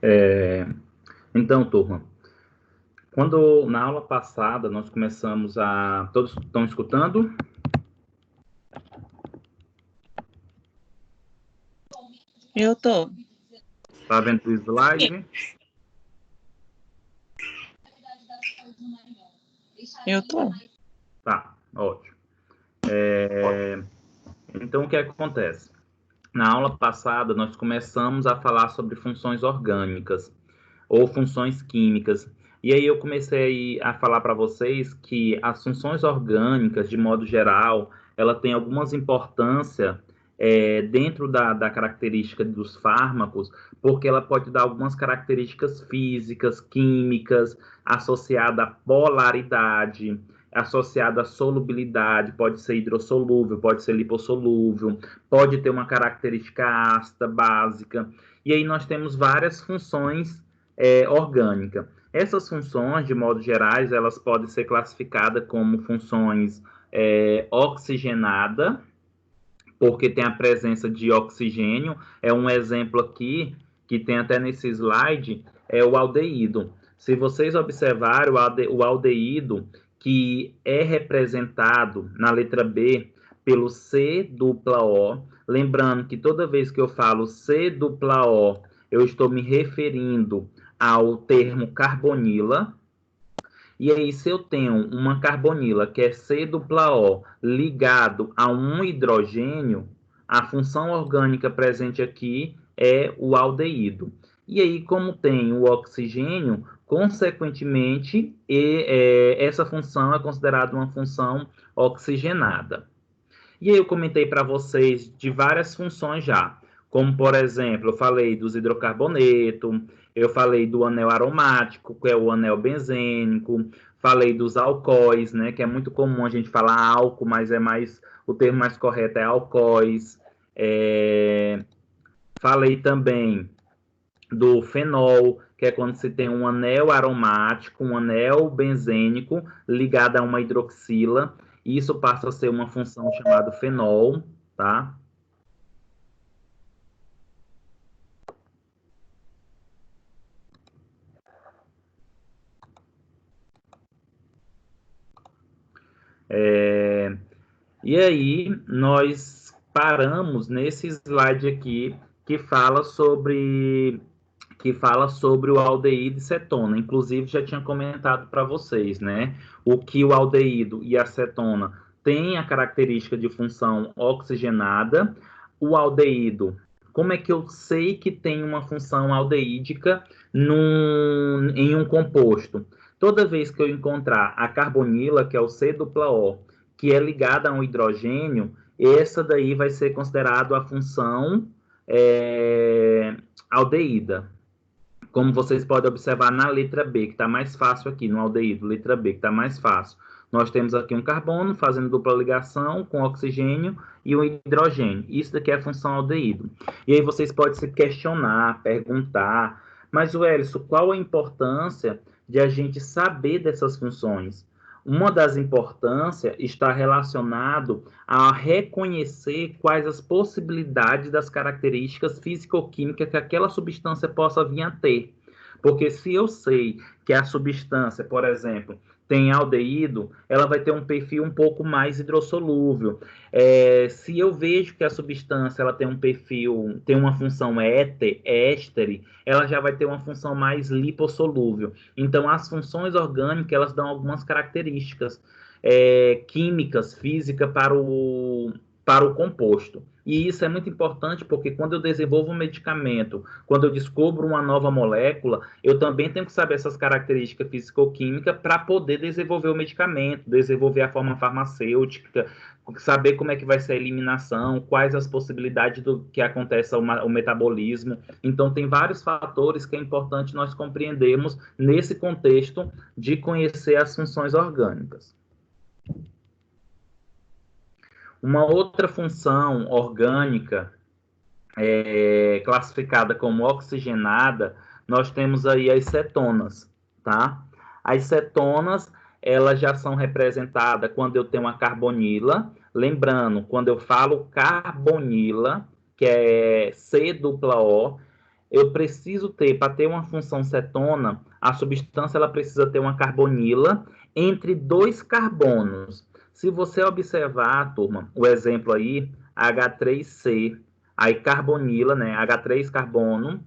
É, então, turma, quando na aula passada nós começamos a... Todos estão escutando? Eu tô. Tá vendo o slide? Eu tô. Tá, ótimo. Então, o que acontece? Na aula passada, nós começamos a falar sobre funções orgânicas ou funções químicas. E aí eu comecei a falar para vocês que as funções orgânicas, de modo geral, ela tem algumas importâncias dentro da característica dos fármacos, porque ela pode dar algumas características físicas, químicas, associada à polaridade, associada à solubilidade, pode ser hidrossolúvel, pode ser lipossolúvel, pode ter uma característica ácida, básica. E aí nós temos várias funções orgânicas. Essas funções, de modo gerais, elas podem ser classificadas como funções oxigenada, porque tem a presença de oxigênio. É um exemplo aqui, que tem até nesse slide, é o aldeído. Se vocês observarem, o aldeído, que é representado na letra B pelo C dupla O, lembrando que toda vez que eu falo C dupla O, eu estou me referindo ao termo carbonila. E aí, se eu tenho uma carbonila que é C dupla O ligado a um hidrogênio, a função orgânica presente aqui é o aldeído. E aí, como tem o oxigênio, consequentemente, essa função é considerada uma função oxigenada. E aí eu comentei para vocês de várias funções já, como por exemplo, eu falei dos hidrocarbonetos, eu falei do anel aromático, que é o anel benzênico, falei dos alcoóis, né, que é muito comum a gente falar álcool, mas o termo mais correto é alcoóis. Falei também do fenol, que é quando se tem um anel aromático, um anel benzênico ligado a uma hidroxila, e isso passa a ser uma função chamada fenol, tá? E aí nós paramos nesse slide aqui que fala sobre o aldeído e cetona. Inclusive, já tinha comentado para vocês, né? O que o aldeído e a cetona têm a característica de função oxigenada. O aldeído, como é que eu sei que tem uma função aldeídica em um composto? Toda vez que eu encontrar a carbonila, que é o C dupla O, que é ligada a um hidrogênio, essa daí vai ser considerado a função aldeída. Como vocês podem observar na letra B, que está mais fácil aqui, no aldeído, letra B, que está mais fácil. Nós temos aqui um carbono fazendo dupla ligação com oxigênio e o hidrogênio. Isso daqui é a função aldeído. E aí vocês podem se questionar, perguntar, mas, Wellington, qual a importância de a gente saber dessas funções? Uma das importâncias está relacionado a reconhecer quais as possibilidades das características físico-químicas que aquela substância possa vir a ter. Porque se eu sei que a substância, por exemplo, tem aldeído, ela vai ter um perfil um pouco mais hidrossolúvel. Se eu vejo que a substância ela tem um perfil, tem uma função éster, ela já vai ter uma função mais lipossolúvel. Então, as funções orgânicas, elas dão algumas características químicas, físicas para o composto. E isso é muito importante porque quando eu desenvolvo um medicamento, quando eu descubro uma nova molécula, eu também tenho que saber essas características físico-químicas para poder desenvolver o medicamento, desenvolver a forma farmacêutica, saber como é que vai ser a eliminação, quais as possibilidades do que aconteça o metabolismo. Então, tem vários fatores que é importante nós compreendermos nesse contexto de conhecer as funções orgânicas. Uma outra função orgânica classificada como oxigenada, nós temos aí as cetonas, tá? As cetonas, elas já são representadas quando eu tenho uma carbonila. Lembrando, quando eu falo carbonila, que é C dupla O, eu preciso ter, para ter uma função cetona, a substância ela precisa ter uma carbonila entre dois carbonos. Se você observar, turma, o exemplo aí, H3C, aí carbonila, né, H3 carbono,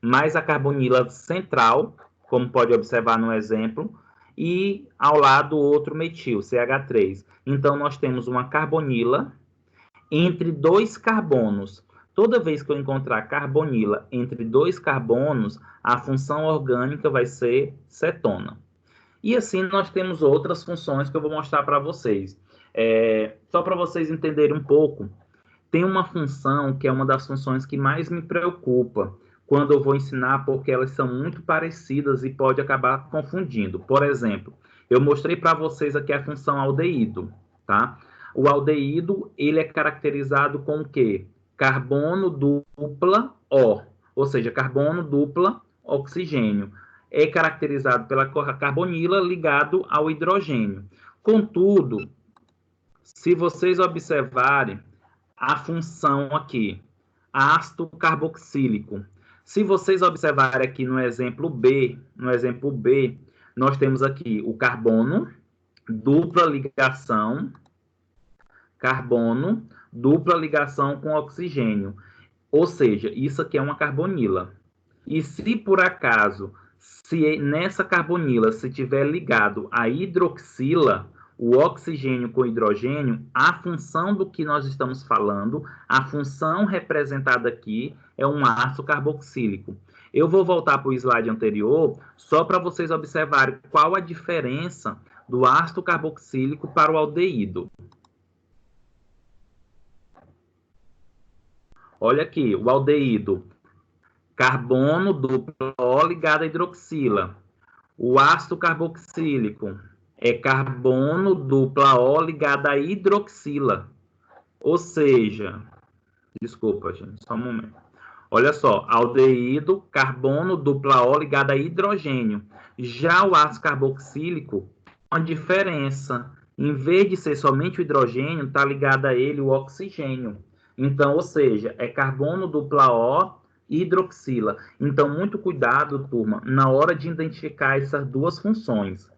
mais a carbonila central, como pode observar no exemplo, e ao lado outro metil, CH3. Então, nós temos uma carbonila entre dois carbonos. Toda vez que eu encontrar carbonila entre dois carbonos, a função orgânica vai ser cetona. E assim nós temos outras funções que eu vou mostrar para vocês. Só para vocês entenderem um pouco, tem uma função que é uma das funções que mais me preocupa quando eu vou ensinar, porque elas são muito parecidas e pode acabar confundindo. Por exemplo, eu mostrei para vocês aqui a função aldeído, tá? O aldeído, ele é caracterizado com o quê? Carbono dupla O, ou seja, carbono dupla oxigênio. É caracterizado pela carbonila ligado ao hidrogênio. Contudo, se vocês observarem a função aqui, ácido carboxílico. Se vocês observarem aqui no exemplo B, nós temos aqui o carbono, dupla ligação, carbono, dupla ligação com oxigênio. Ou seja, isso aqui é uma carbonila. E se por acaso, se nessa carbonila se tiver ligado a hidroxila, o oxigênio com hidrogênio, a função do que nós estamos falando, a função representada aqui é um ácido carboxílico. Eu vou voltar para o slide anterior, só para vocês observarem qual a diferença do ácido carboxílico para o aldeído. Olha aqui, o aldeído, carbono duplo O ligado a hidroxila. O ácido carboxílico é carbono dupla O ligado a hidroxila. Ou seja, desculpa, gente, só um momento. Olha só, aldeído, carbono dupla O ligado a hidrogênio. Já o ácido carboxílico, uma diferença. Em vez de ser somente o hidrogênio, está ligado a ele o oxigênio. Então, ou seja, é carbono dupla O hidroxila. Então, muito cuidado, turma, na hora de identificar essas duas funções,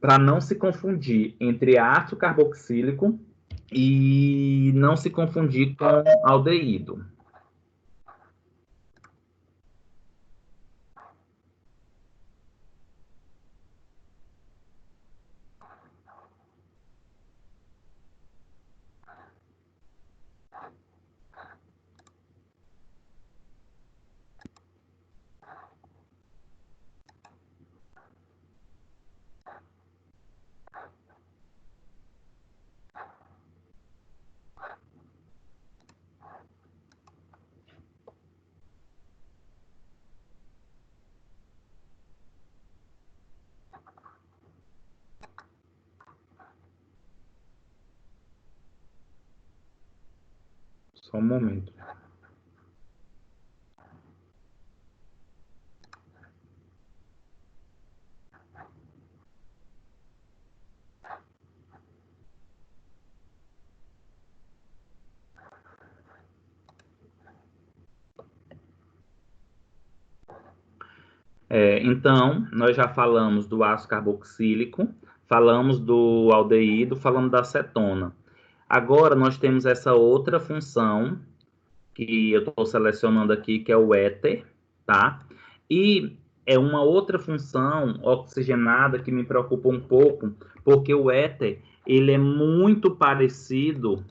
para não se confundir entre ácido carboxílico e não se confundir com aldeído. Só um momento. Então, nós já falamos do ácido carboxílico, falamos do aldeído, falamos da acetona. Agora, nós temos essa outra função, que eu estou selecionando aqui, que é o éter, tá? E é uma outra função oxigenada que me preocupa um pouco, porque o éter, ele é muito parecido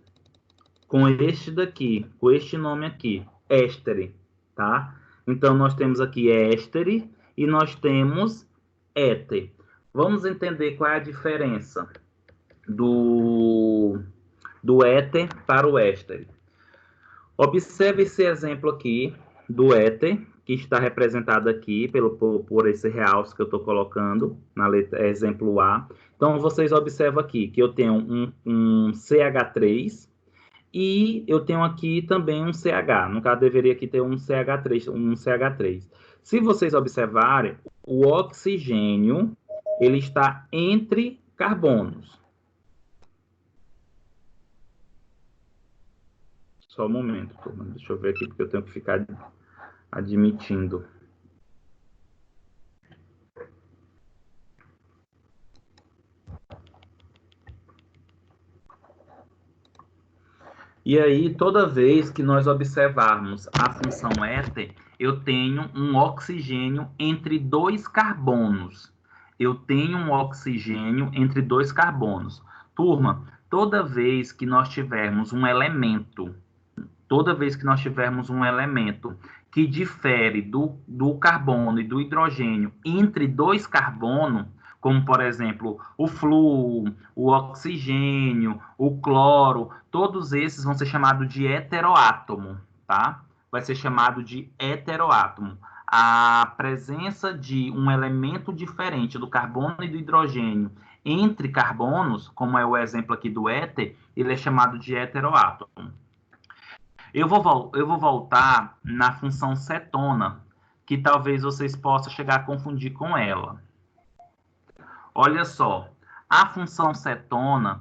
com este daqui, com este nome aqui, éster, tá? Então, nós temos aqui éster e nós temos éter. Vamos entender qual é a diferença do éter para o éster. Observe esse exemplo aqui do éter, que está representado aqui por esse realce que eu estou colocando na letra exemplo A. Então, vocês observam aqui que eu tenho um CH3 e eu tenho aqui também um CH. No caso, deveria aqui ter um CH3. Se vocês observarem, o oxigênio ele está entre carbonos. Só um momento, turma. Deixa eu ver aqui, porque eu tenho que ficar admitindo. E aí, toda vez que nós observarmos a função éter, eu tenho um oxigênio entre dois carbonos. Eu tenho um oxigênio entre dois carbonos. Turma, toda vez que nós tivermos um elemento, que difere do carbono e do hidrogênio entre dois carbonos, como, por exemplo, o flúor, o oxigênio, o cloro, todos esses vão ser chamados de heteroátomo, tá? Vai ser chamado de heteroátomo. A presença de um elemento diferente do carbono e do hidrogênio entre carbonos, como é o exemplo aqui do éter, ele é chamado de heteroátomo. Eu vou voltar na função cetona, que talvez vocês possam chegar a confundir com ela. Olha só, a função cetona,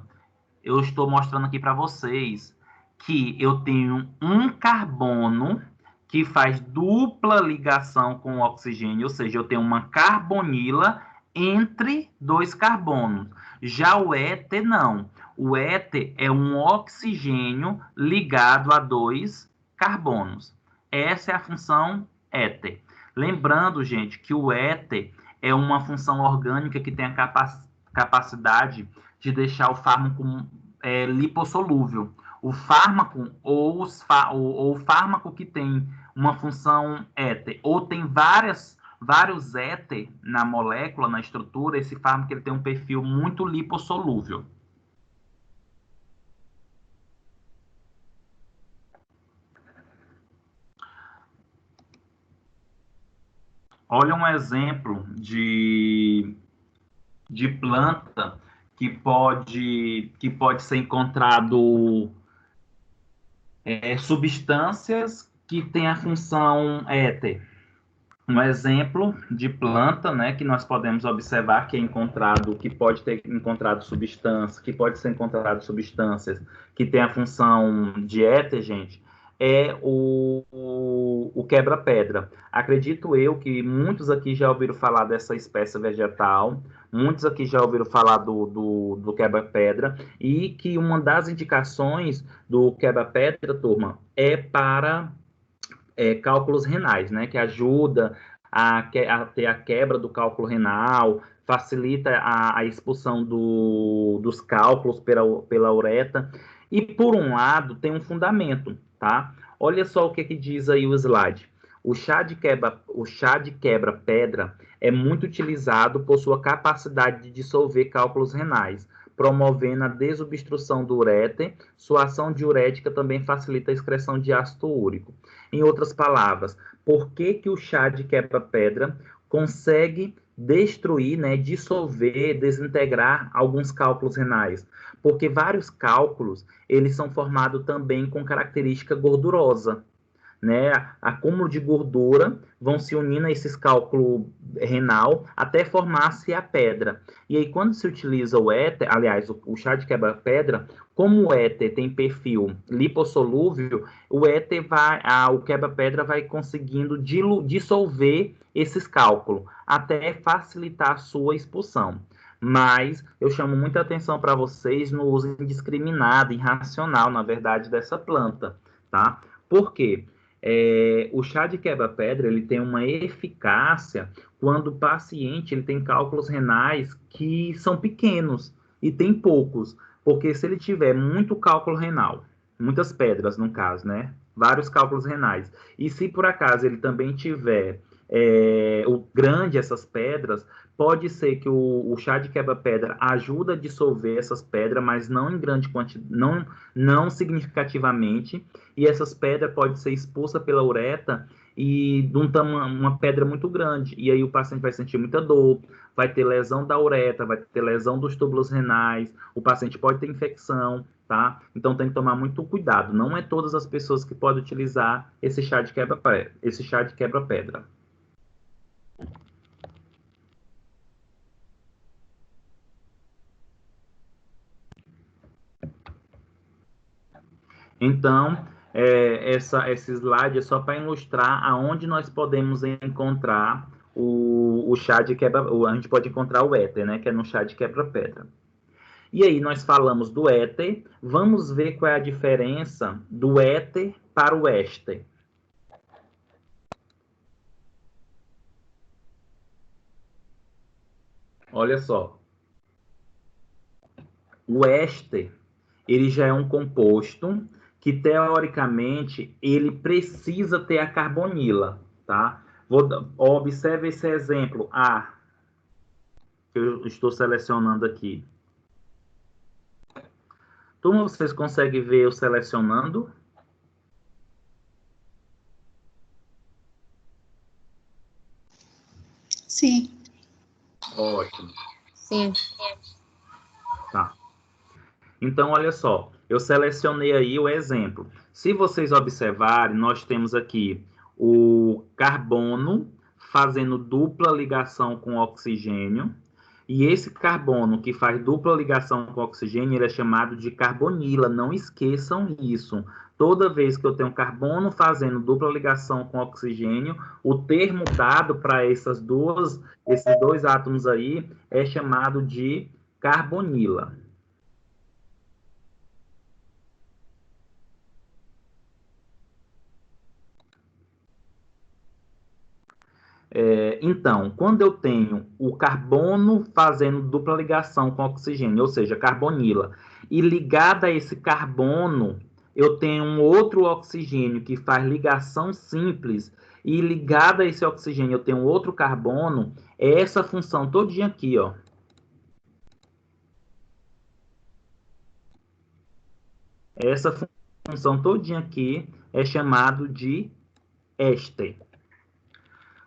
eu estou mostrando aqui para vocês que eu tenho um carbono que faz dupla ligação com o oxigênio, ou seja, eu tenho uma carbonila entre dois carbonos. Já o éter, não. O éter é um oxigênio ligado a dois carbonos. Essa é a função éter. Lembrando, gente, que o éter é uma função orgânica que tem a capacidade de deixar o fármaco lipossolúvel. O fármaco ou o fármaco que tem uma função éter ou tem vários éter na molécula, na estrutura, esse fármaco ele tem um perfil muito lipossolúvel. Olha um exemplo de planta que pode ser encontrado substâncias que têm a função éter. Um exemplo de planta, né, que nós podemos observar que é encontrado, que pode ter encontrado substâncias, que pode ser encontrado substâncias que tem a função de éter, gente, é o quebra-pedra. Acredito eu que muitos aqui já ouviram falar dessa espécie vegetal, muitos aqui já ouviram falar do quebra-pedra, e que uma das indicações do quebra-pedra, turma, é para cálculos renais, né, que ajuda a ter a quebra do cálculo renal, facilita a expulsão dos cálculos pela uretra. E, por um lado, tem um fundamento, tá? Olha só o que diz aí o slide. O chá de quebra-pedra é muito utilizado por sua capacidade de dissolver cálculos renais, promovendo a desobstrução do uréter. Sua ação diurética também facilita a excreção de ácido úrico. Em outras palavras, por que o chá de quebra-pedra consegue destruir, né, dissolver, desintegrar alguns cálculos renais? Porque vários cálculos, eles são formados também com característica gordurosa, né? Acúmulo de gordura vão se unindo a esses cálculos renal até formar-se a pedra. E aí, quando se utiliza o éter, aliás, o chá de quebra-pedra, como o éter tem perfil lipossolúvel, o quebra-pedra vai conseguindo dissolver esses cálculos até facilitar a sua expulsão. Mas eu chamo muita atenção para vocês no uso indiscriminado, irracional, na verdade, dessa planta, tá? Por quê? O chá de quebra-pedra ele tem uma eficácia quando o paciente ele tem cálculos renais que são pequenos e tem poucos, porque se ele tiver muito cálculo renal, muitas pedras no caso, né? Vários cálculos renais, e se por acaso ele também tiver o grande essas pedras, pode ser que o chá de quebra-pedra ajuda a dissolver essas pedras, mas não em grande quantidade, não significativamente, e essas pedras podem ser expulsas pela uretra e de uma pedra muito grande, e aí o paciente vai sentir muita dor, vai ter lesão da uretra, vai ter lesão dos túbulos renais, o paciente pode ter infecção, tá? Então tem que tomar muito cuidado, não é todas as pessoas que podem utilizar esse chá de quebra-pedra. Então, Esse slide é só para ilustrar aonde nós podemos encontrar o chá de quebra, a gente pode encontrar o éter, né, que é no chá de quebra-pedra. E aí nós falamos do éter, vamos ver qual é a diferença do éter para o éster. Olha só, o éster, ele já é um composto que, teoricamente, ele precisa ter a carbonila, tá? Observe esse exemplo A, que eu estou selecionando aqui. Turma, vocês conseguem ver eu selecionando? Sim. Ótimo. Sim. Tá. Então, olha só, eu selecionei aí o exemplo. Se vocês observarem, nós temos aqui o carbono fazendo dupla ligação com oxigênio, e esse carbono que faz dupla ligação com oxigênio, ele é chamado de carbonila. Não esqueçam isso. Toda vez que eu tenho carbono fazendo dupla ligação com oxigênio, o termo dado para esses dois átomos aí é chamado de carbonila. Então, quando eu tenho o carbono fazendo dupla ligação com oxigênio, ou seja, carbonila, e ligada a esse carbono, eu tenho um outro oxigênio que faz ligação simples, e ligado a esse oxigênio eu tenho outro carbono, é essa função todinha aqui, ó. Essa função todinha aqui é chamado de éster.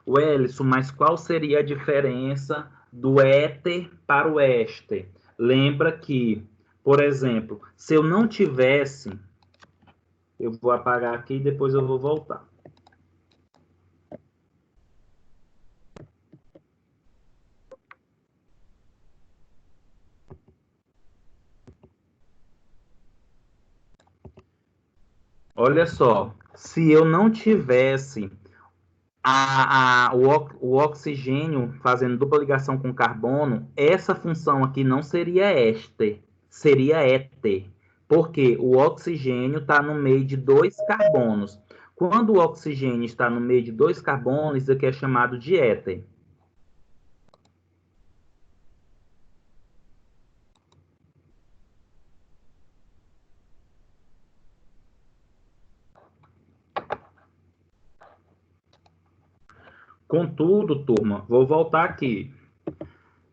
Wellington, mas qual seria a diferença do éter para o éster? Lembra que, por exemplo, se eu não tivesse, eu vou apagar aqui e depois eu vou voltar. Olha só, se eu não tivesse o oxigênio fazendo dupla ligação com carbono, essa função aqui não seria éster, seria éter, porque o oxigênio está no meio de dois carbonos. Quando o oxigênio está no meio de dois carbonos, isso aqui é chamado de éter. Contudo, turma, vou voltar aqui.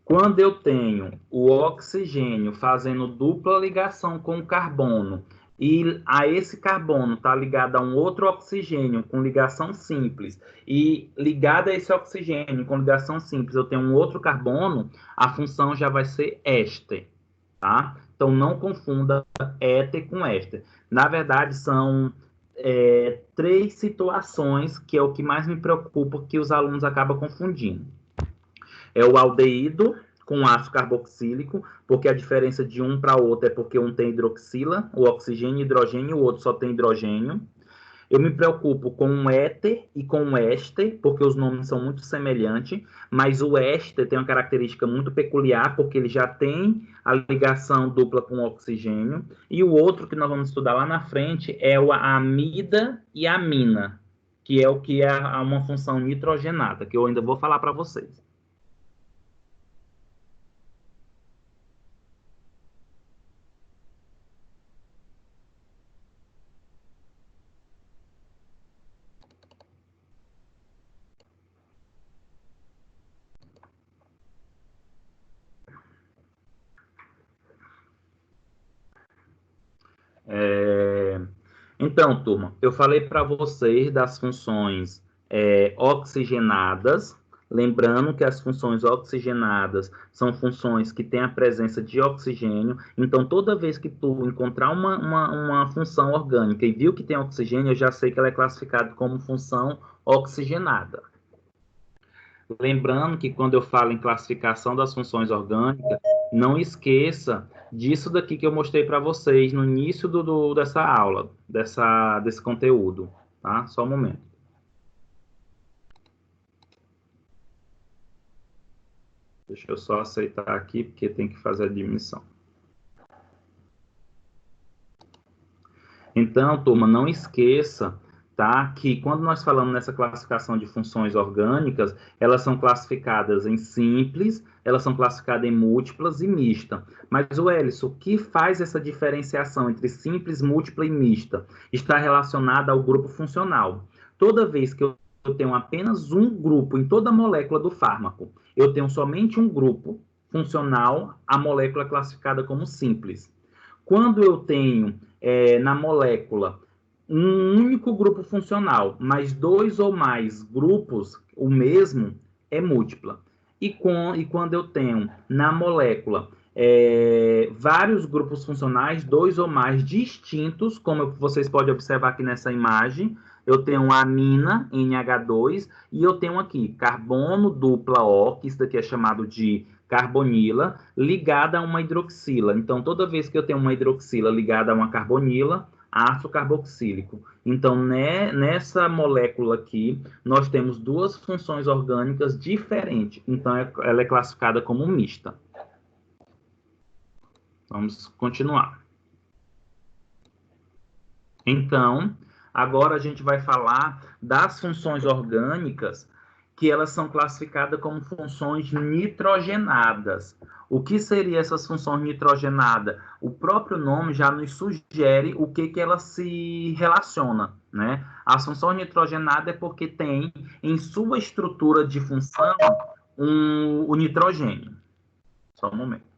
Quando eu tenho o oxigênio fazendo dupla ligação com o carbono e a esse carbono está ligado a um outro oxigênio com ligação simples e ligado a esse oxigênio com ligação simples eu tenho um outro carbono, a função já vai ser éster, tá? Então não confunda éter com éster. Na verdade são três situações que é o que mais me preocupa que os alunos acabam confundindo. É o aldeído com ácido carboxílico, porque a diferença de um para outro é porque um tem hidroxila, o oxigênio e hidrogênio, o outro só tem hidrogênio. Eu me preocupo com o éter e com o éster, porque os nomes são muito semelhantes, mas o éster tem uma característica muito peculiar, porque ele já tem a ligação dupla com o oxigênio, e o outro que nós vamos estudar lá na frente é a amida e a amina, que é o que é uma função nitrogenada, que eu ainda vou falar para vocês. Então, turma, eu falei para vocês das funções oxigenadas, lembrando que as funções oxigenadas são funções que têm a presença de oxigênio, então toda vez que tu encontrar uma função orgânica e viu que tem oxigênio, eu já sei que ela é classificada como função oxigenada. Lembrando que quando eu falo em classificação das funções orgânicas, não esqueça disso daqui que eu mostrei para vocês no início dessa aula, desse conteúdo, tá? Só um momento. Deixa eu só aceitar aqui, porque tem que fazer a diminuição. Então, turma, não esqueça, tá, que quando nós falamos nessa classificação de funções orgânicas, elas são classificadas em simples, elas são classificadas em múltiplas e mista. Mas, Wellison, o que faz essa diferenciação entre simples, múltipla e mista? Está relacionada ao grupo funcional. Toda vez que eu tenho apenas um grupo em toda a molécula do fármaco, eu tenho somente um grupo funcional, a molécula é classificada como simples. Quando eu tenho na molécula um único grupo funcional, mas dois ou mais grupos, o mesmo, é múltipla. E quando eu tenho na molécula vários grupos funcionais, dois ou mais distintos, como vocês podem observar aqui nessa imagem, eu tenho a amina, NH2, e eu tenho aqui carbono dupla O, que isso daqui é chamado de carbonila, ligada a uma hidroxila. Então, toda vez que eu tenho uma hidroxila ligada a uma carbonila, ácido carboxílico. Então, nessa molécula aqui, nós temos duas funções orgânicas diferentes. Então, ela é classificada como mista. Vamos continuar. Então, agora a gente vai falar das funções orgânicas que elas são classificadas como funções nitrogenadas. O que seriam essas funções nitrogenadas? O próprio nome já nos sugere o que ela se relaciona, né? A função nitrogenada é porque tem em sua estrutura de função o nitrogênio. Só um momento.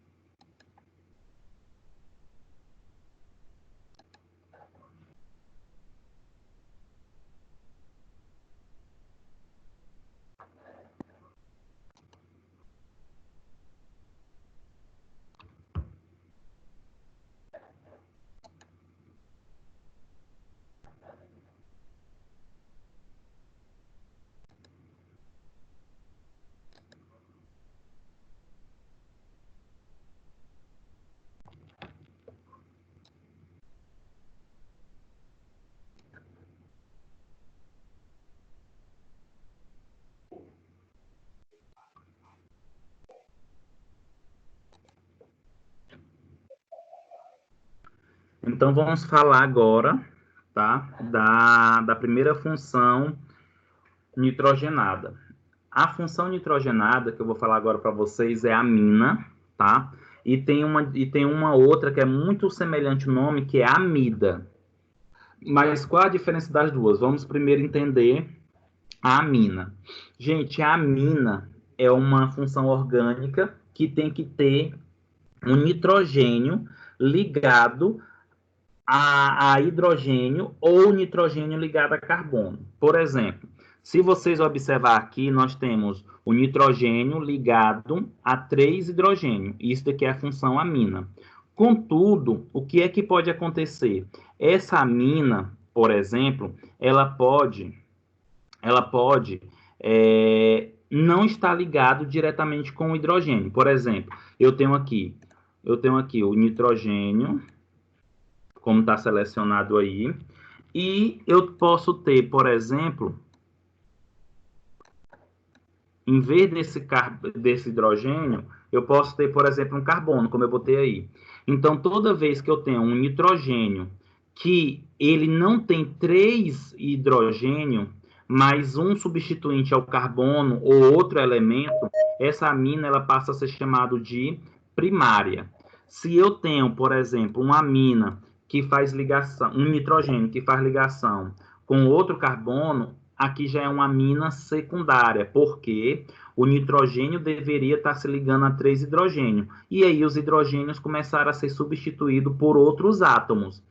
Então, vamos falar agora, tá, da primeira função nitrogenada. A função nitrogenada, que eu vou falar agora para vocês, é a amina, tá? E tem uma outra que é muito semelhante ao nome, que é a amida. Mas qual a diferença das duas? Vamos primeiro entender a amina. Gente, a amina é uma função orgânica que tem que ter um nitrogênio ligado a hidrogênio ou nitrogênio ligado a carbono. Por exemplo, se vocês observar aqui, nós temos o nitrogênio ligado a 3 hidrogênio. Isso daqui é a função amina. Contudo, o que é que pode acontecer? Essa amina, por exemplo, ela pode não estar ligado diretamente com o hidrogênio. Por exemplo, eu tenho aqui o nitrogênio, como está selecionado aí, e eu posso ter, por exemplo, em vez desse hidrogênio, eu posso ter, por exemplo, um carbono, como eu botei aí. Então, toda vez que eu tenho um nitrogênio que ele não tem 3 hidrogênio, mais um substituinte ao carbono ou outro elemento, essa amina ela passa a ser chamada de primária. Se eu tenho, por exemplo, uma amina que faz ligação, um nitrogênio que faz ligação com outro carbono, aqui já é uma amina secundária, porque o nitrogênio deveria estar se ligando a 3 hidrogênios. E aí os hidrogênios começaram a ser substituídos por outros átomos.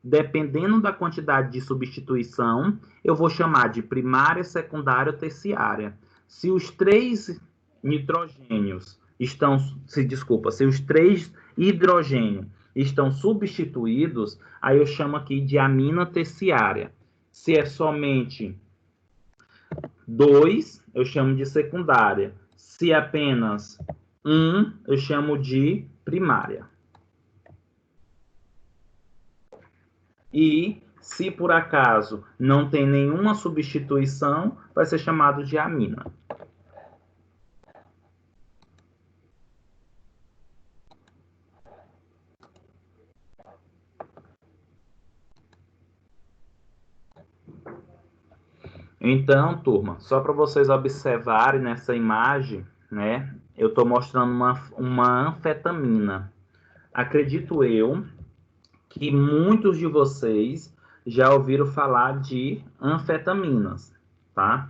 Dependendo da quantidade de substituição, eu vou chamar de primária, secundária ou terciária. Se os 3 nitrogênios estão, se os 3 hidrogênios estão substituídos, aí eu chamo aqui de amina terciária. Se é somente 2, eu chamo de secundária. Se apenas eu chamo de primária. E, se por acaso não tem nenhuma substituição, vai ser chamado de amina. Então, turma, só para vocês observarem nessa imagem, né? Eu estou mostrando uma anfetamina. Acredito eu que muitos de vocês já ouviram falar de anfetaminas, tá?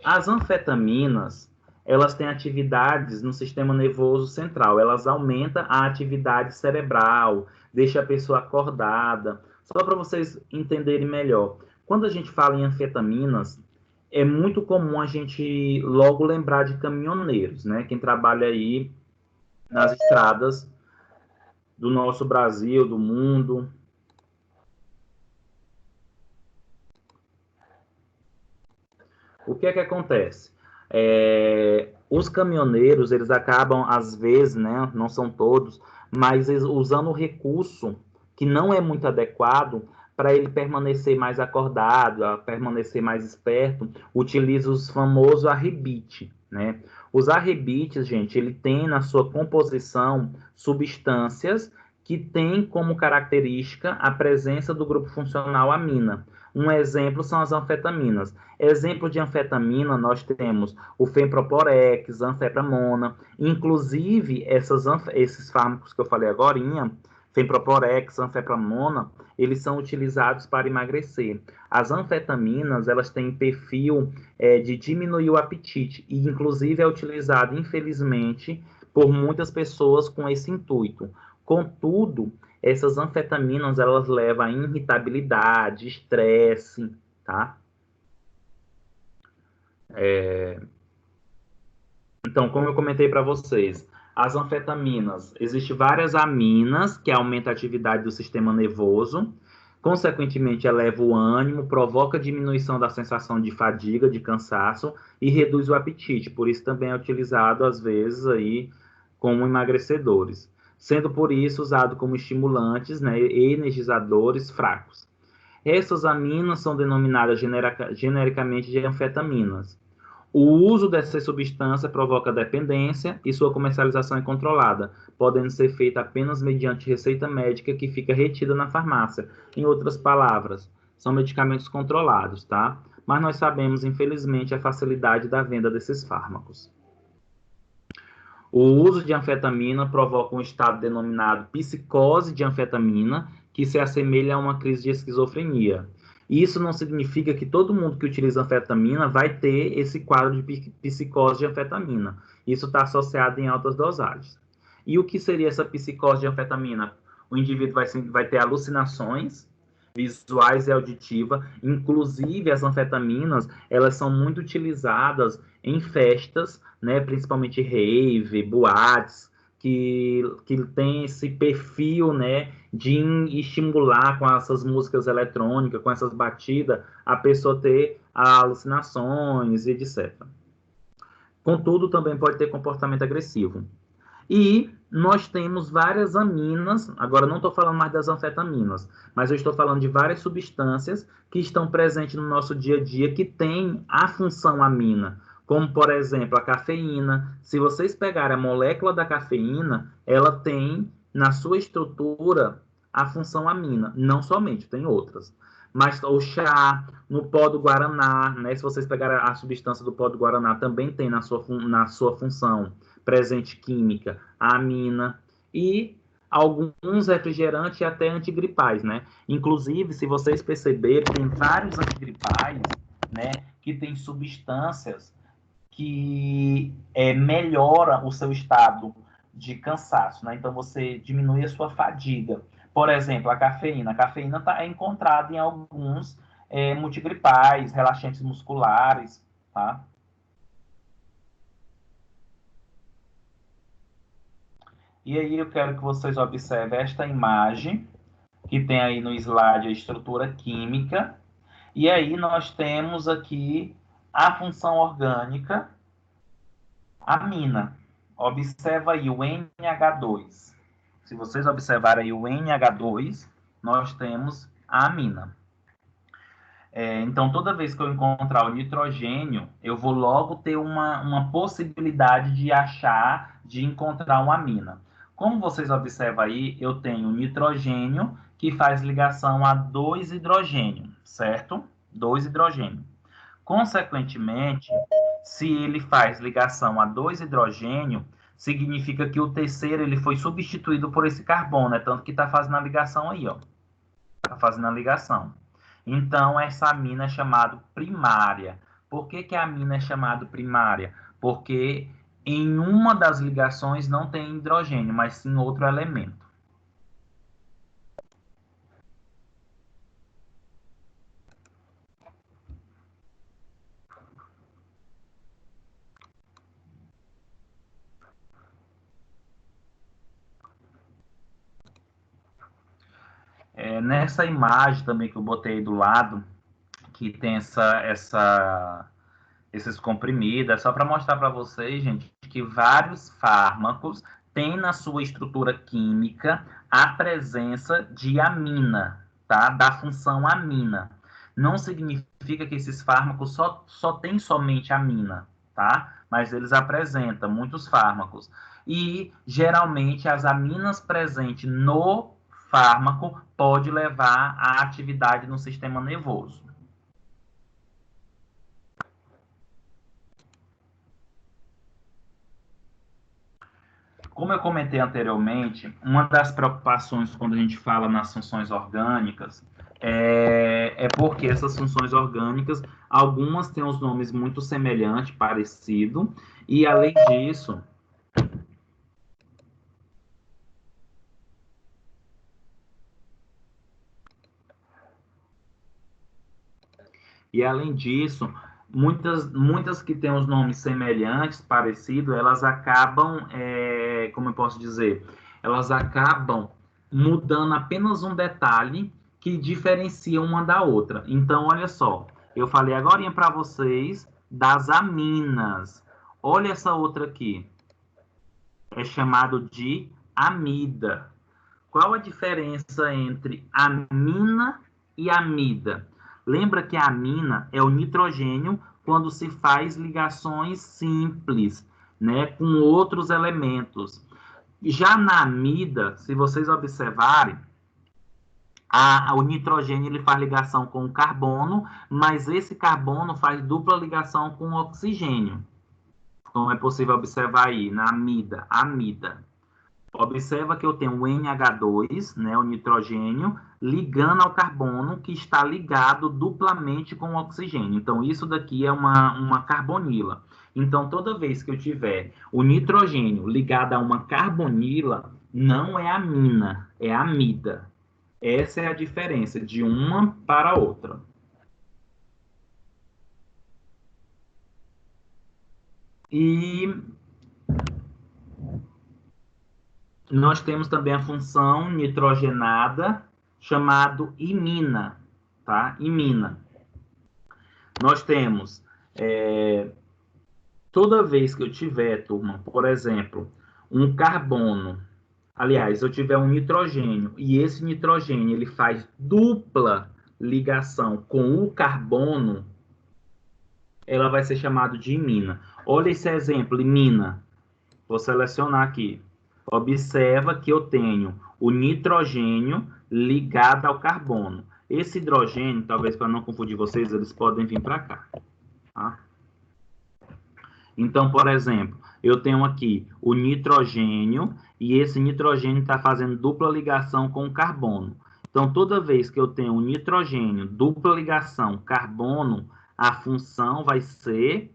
As anfetaminas, elas têm atividades no sistema nervoso central. Elas aumentam a atividade cerebral, deixa a pessoa acordada. Só para vocês entenderem melhor. Quando a gente fala em anfetaminas, é muito comum a gente logo lembrar de caminhoneiros, né? Quem trabalha aí nas estradas do nosso Brasil, do mundo. O que é que acontece? Os caminhoneiros, eles acabam, às vezes, né, não são todos, mas usando o recurso que não é muito adequado para ele permanecer mais acordado, permanecer mais esperto, utiliza os famosos arrebite, né? Os arrebites, gente, ele tem na sua composição substâncias que têm como característica a presença do grupo funcional amina. Um exemplo são as anfetaminas. Exemplo de anfetamina, nós temos o fenproporex, anfepramona, inclusive esses fármacos que eu falei agora, fenproporex, anfepramona, eles são utilizados para emagrecer. As anfetaminas, elas têm perfil de diminuir o apetite, e inclusive é utilizado, infelizmente, por muitas pessoas com esse intuito. Contudo, essas anfetaminas, elas levam a irritabilidade, estresse, tá? Então, como eu comentei para vocês, as anfetaminas, existem várias aminas que aumentam a atividade do sistema nervoso, consequentemente eleva o ânimo, provoca diminuição da sensação de fadiga, de cansaço e reduz o apetite. Por isso também é utilizado às vezes aí como emagrecedores, sendo por isso usado como estimulantes, né, energizadores fracos. Essas aminas são denominadas genericamente de anfetaminas. O uso dessa substância provoca dependência e sua comercialização é controlada, podendo ser feita apenas mediante receita médica que fica retida na farmácia. Em outras palavras, são medicamentos controlados, tá? Mas nós sabemos, infelizmente, a facilidade da venda desses fármacos. O uso de anfetamina provoca um estado denominado psicose de anfetamina, que se assemelha a uma crise de esquizofrenia. Isso não significa que todo mundo que utiliza anfetamina vai ter esse quadro de psicose de anfetamina. Isso está associado em altas dosagens. E o que seria essa psicose de anfetamina? O indivíduo vai ter alucinações visuais e auditivas. Inclusive, as anfetaminas, elas são muito utilizadas em festas, né, principalmente rave, boates, que tem esse perfil, né, de estimular com essas músicas eletrônicas, com essas batidas, a pessoa ter alucinações e etc. Contudo, também pode ter comportamento agressivo. E nós temos várias aminas, agora não estou falando mais das anfetaminas, mas eu estou falando de várias substâncias que estão presentes no nosso dia a dia que têm a função amina, como, por exemplo, a cafeína. Se vocês pegarem a molécula da cafeína, ela tem na sua estrutura a função amina, não somente, tem outras. Mas o chá, no pó do guaraná, né? Se vocês pegarem a substância do pó do guaraná, também tem na sua função presente química, a amina e alguns refrigerantes e até antigripais, né? Inclusive, se vocês perceberem, tem vários antigripais, né, que tem substâncias que melhora o seu estado de cansaço, né? Então você diminui a sua fadiga. Por exemplo, a cafeína. A cafeína é encontrada em alguns multigripais, relaxantes musculares, tá? E aí eu quero que vocês observem esta imagem, que tem aí no slide a estrutura química. E aí nós temos aqui a função orgânica, amina, Observa aí o NH2. Se vocês observarem aí o NH2, nós temos a amina. Então, toda vez que eu encontrar o nitrogênio, eu vou logo ter uma possibilidade de encontrar uma amina. Como vocês observam aí, eu tenho nitrogênio que faz ligação a 2 hidrogênio, certo? 2 hidrogênio. Consequentemente, se ele faz ligação a 2 hidrogênio, significa que o terceiro ele foi substituído por esse carbono, tanto que está fazendo a ligação aí, ó. Está fazendo a ligação. Então, essa amina é chamada primária. Por que a amina é chamada primária? Porque em uma das ligações não tem hidrogênio, mas sim outro elemento. Nessa imagem também que eu botei do lado, que tem esses comprimidos, é só para mostrar para vocês, gente, que vários fármacos têm na sua estrutura química a presença de amina, tá? Da função amina. Não significa que esses fármacos só têm somente amina, tá? Mas eles apresentam muitos fármacos. E, geralmente, as aminas presentes no fármaco pode levar à atividade no sistema nervoso. Como eu comentei anteriormente, uma das preocupações quando a gente fala nas funções orgânicas é porque essas funções orgânicas, algumas têm os nomes muito semelhantes, parecidos, e além disso, muitas que têm os nomes semelhantes, parecidos, elas acabam, como eu posso dizer, elas acabam mudando apenas um detalhe que diferencia uma da outra. Então, olha só, eu falei agora para vocês das aminas. Olha essa outra aqui, é chamado de amida. Qual a diferença entre amina e amida? Lembra que a amina é o nitrogênio quando se faz ligações simples, né, com outros elementos. Já na amida, se vocês observarem, o nitrogênio ele faz ligação com o carbono, mas esse carbono faz dupla ligação com o oxigênio. Como é possível observar aí na amida. Observa que eu tenho o NH2, né, o nitrogênio, ligando ao carbono, que está ligado duplamente com o oxigênio. Então, isso daqui é uma carbonila. Então, toda vez que eu tiver o nitrogênio ligado a uma carbonila, não é amina, é amida. Essa é a diferença de uma para a outra. E nós temos também a função nitrogenada, chamado imina, tá? Imina. Nós temos, toda vez que eu tiver, turma, por exemplo, um carbono, aliás, eu tiver um nitrogênio, e esse nitrogênio ele faz dupla ligação com o carbono, ela vai ser chamada de imina. Olha esse exemplo, imina. Vou selecionar aqui. Observa que eu tenho o nitrogênio ligado ao carbono. Esse hidrogênio, talvez para não confundir vocês, eles podem vir para cá. Tá? Então, por exemplo, eu tenho aqui o nitrogênio e esse nitrogênio está fazendo dupla ligação com o carbono. Então, toda vez que eu tenho o nitrogênio, dupla ligação, carbono, a função vai ser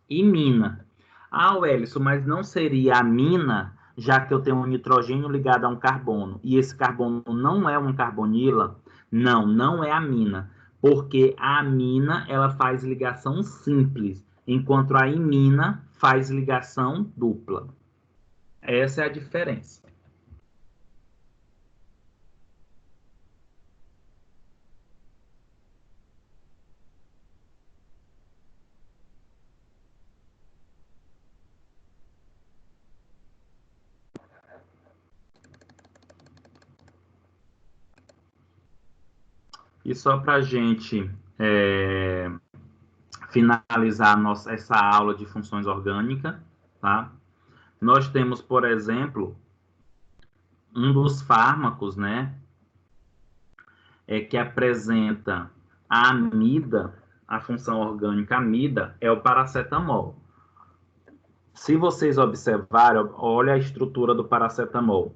imina. Ah, Wellison, mas não seria amina, já que eu tenho um nitrogênio ligado a um carbono, e esse carbono não é um carbonila? Não, não é amina, porque a amina ela faz ligação simples, enquanto a imina faz ligação dupla. Essa é a diferença. E só para a gente finalizar essa aula de funções orgânicas, tá? Nós temos, por exemplo, um dos fármacos, né, que apresenta a amida, a função orgânica amida, é o paracetamol. Se vocês observarem, olha a estrutura do paracetamol.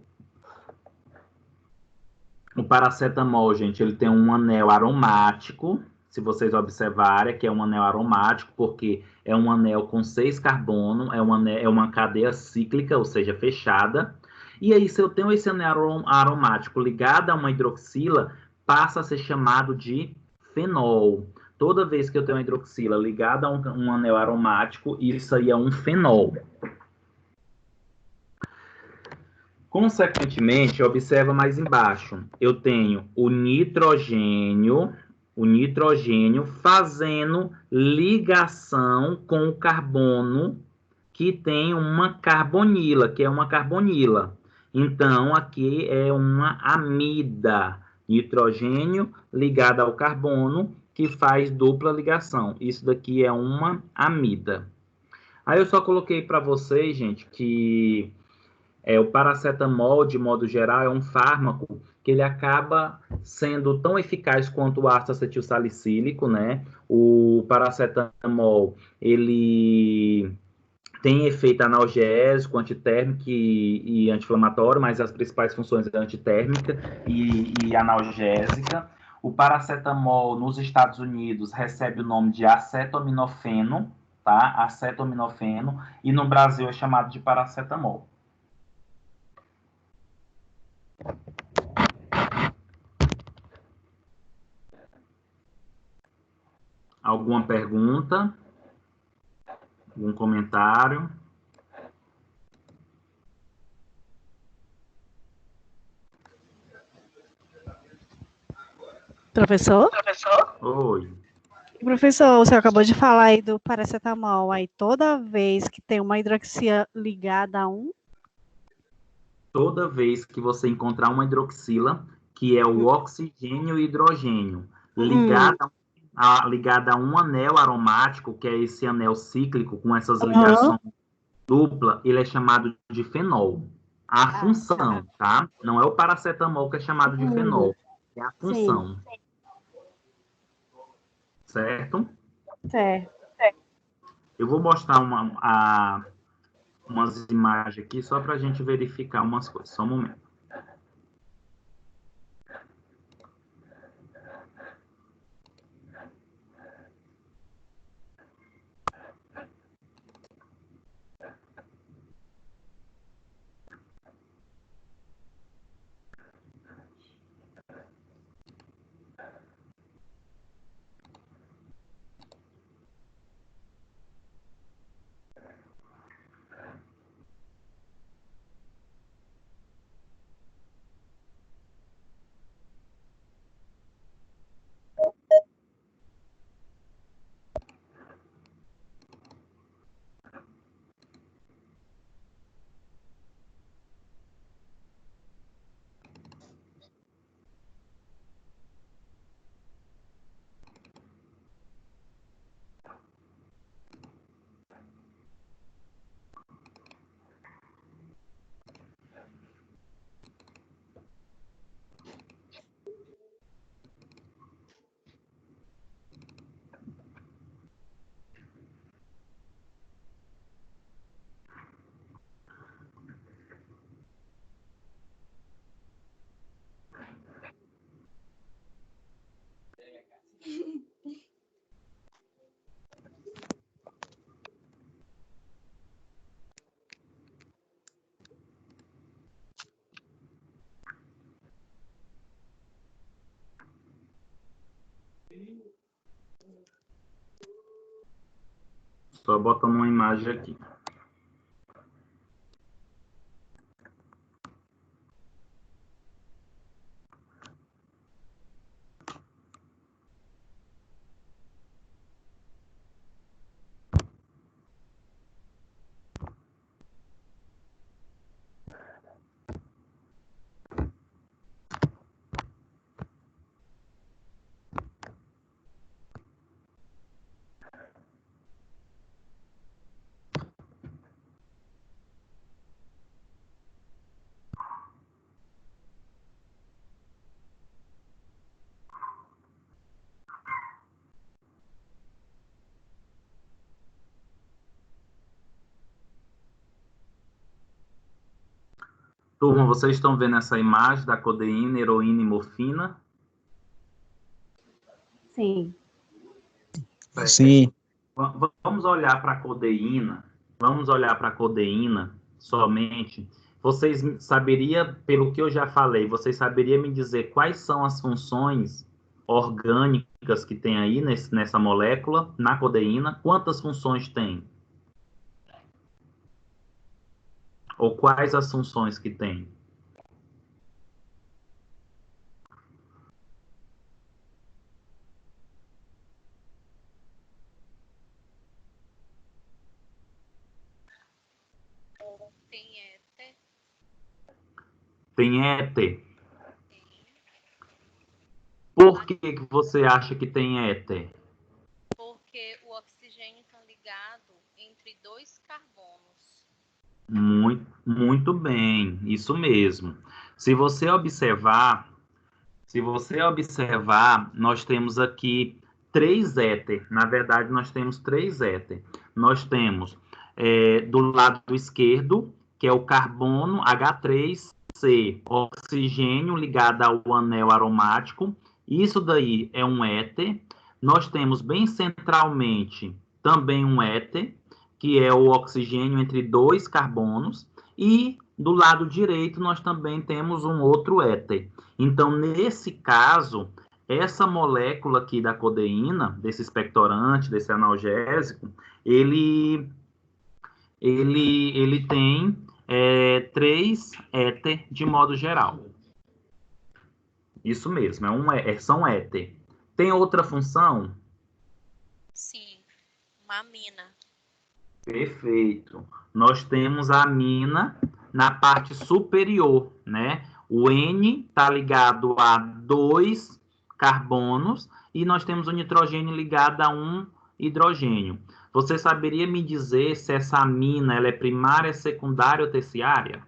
O paracetamol, gente, ele tem um anel aromático, se vocês observarem, que é um anel aromático, porque é um anel com 6 carbono, é uma cadeia cíclica, ou seja, fechada. E aí, se eu tenho esse anel aromático ligado a uma hidroxila, passa a ser chamado de fenol. Toda vez que eu tenho uma hidroxila ligada a um anel aromático, isso aí é um fenol. Consequentemente, observa mais embaixo, eu tenho o nitrogênio fazendo ligação com o carbono que tem uma carbonila, que é uma carbonila. Então, aqui é uma amida, nitrogênio ligado ao carbono, que faz dupla ligação. Isso daqui é uma amida. Aí eu só coloquei para vocês, gente, que o paracetamol, de modo geral, é um fármaco que ele acaba sendo tão eficaz quanto o ácido acetil salicílico, né? O paracetamol, ele tem efeito analgésico, antitérmico e anti-inflamatório, mas as principais funções é antitérmica e analgésica. O paracetamol, nos Estados Unidos, recebe o nome de acetaminofeno, tá? Acetaminofeno, e no Brasil é chamado de paracetamol. Alguma pergunta? Algum comentário? Professor? Oi. Professor, o senhor acabou de falar aí do paracetamol. Aí toda vez que tem uma hidroxia ligada a um. Toda vez que você encontrar uma hidroxila, que é o oxigênio e hidrogênio, ligada a um anel aromático, que é esse anel cíclico com essas ligações dupla, ele é chamado de fenol. A função, tá? Não é o paracetamol que é chamado de fenol, é a função. Sim. Certo? Certo. Eu vou mostrar umas imagens aqui só para a gente verificar umas coisas. Só um momento. Só botando uma imagem aqui. Turma, vocês estão vendo essa imagem da codeína, heroína e morfina? Sim. Sim. Vamos olhar para a codeína. Vamos olhar para a codeína somente. Vocês saberia, pelo que eu já falei, vocês saberiam me dizer quais são as funções orgânicas que tem aí nessa molécula, na codeína? Quantas funções tem? Ou quais as funções que tem? Tem éter, Tem éter. Por que que você acha que tem éter? porque o oxigênio está ligado entre dois carbonos. Muito bem, isso mesmo. Se você observar, nós temos aqui três éter. Na verdade, nós temos três éter. Nós temos do lado esquerdo, que é o carbono H3C, oxigênio ligado ao anel aromático. Isso daí é um éter. Nós temos bem centralmente também um éter, que é o oxigênio entre dois carbonos. E do lado direito, nós também temos um outro éter. Então, nesse caso, essa molécula aqui da codeína, desse expectorante, desse analgésico, ele tem três éter de modo geral. Isso mesmo, são éter. Tem outra função? Sim, uma amina. Perfeito. Nós temos a amina na parte superior, né? O N está ligado a dois carbonos e nós temos o nitrogênio ligado a um hidrogênio. Você saberia me dizer se essa amina ela é primária, secundária ou terciária?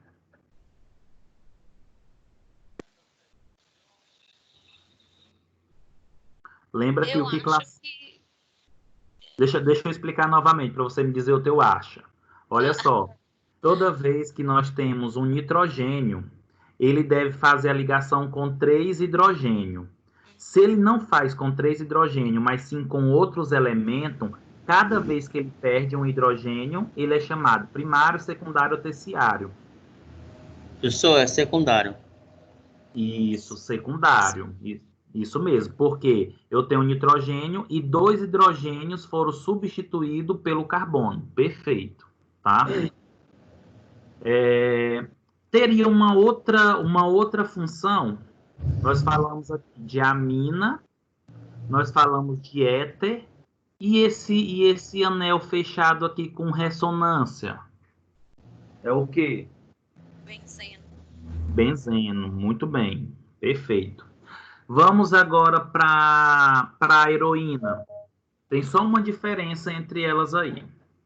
Lembra que Eu o que acho que Deixa eu explicar novamente para você me dizer o teu acha. Olha só, toda vez que nós temos um nitrogênio, ele deve fazer a ligação com três hidrogênio. Se ele não faz com três hidrogênio, mas sim com outros elementos, cada vez que ele perde um hidrogênio, ele é chamado primário, secundário ou terciário. Professor, é secundário. Isso, secundário. Isso mesmo, porque eu tenho nitrogênio e dois hidrogênios foram substituídos pelo carbono. Perfeito, tá? Teria uma outra função. Nós falamos aqui de amina, nós falamos de éter e esse anel fechado aqui com ressonância. É o quê? benzeno. Benzeno, muito bem, perfeito. Vamos agora para a heroína. Tem só uma diferença entre elas aí.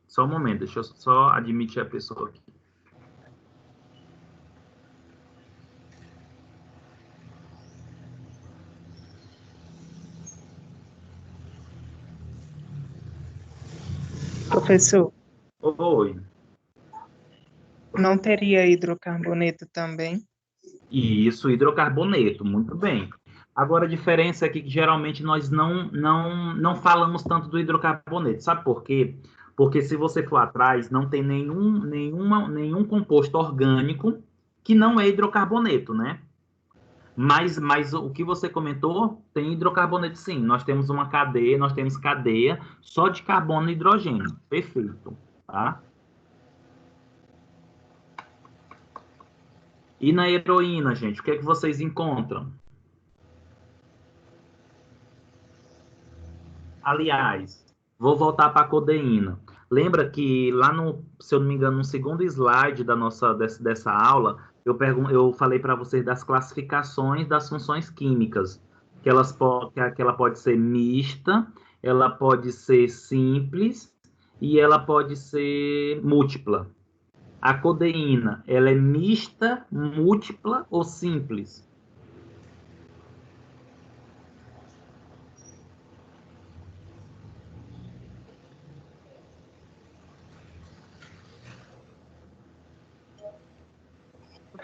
Só um momento, deixa eu só admitir a pessoa aqui. Professor, Oi. não teria hidrocarboneto também? Isso, hidrocarboneto, muito bem. Agora, a diferença é que geralmente nós não falamos tanto do hidrocarboneto. Sabe por quê? Porque se você for atrás, não tem nenhum composto orgânico que não é hidrocarboneto, né? Mas o que você comentou tem hidrocarboneto sim. Nós temos cadeia só de carbono e hidrogênio. Perfeito, tá? E na heroína, gente, o que é que vocês encontram? Aliás, vou voltar para a codeína. Lembra que lá no, se eu não me engano, no segundo slide dessa aula, eu falei para vocês das classificações das funções químicas, que ela pode ser mista, ela pode ser simples e ela pode ser múltipla. A codeína, ela é mista, múltipla ou simples?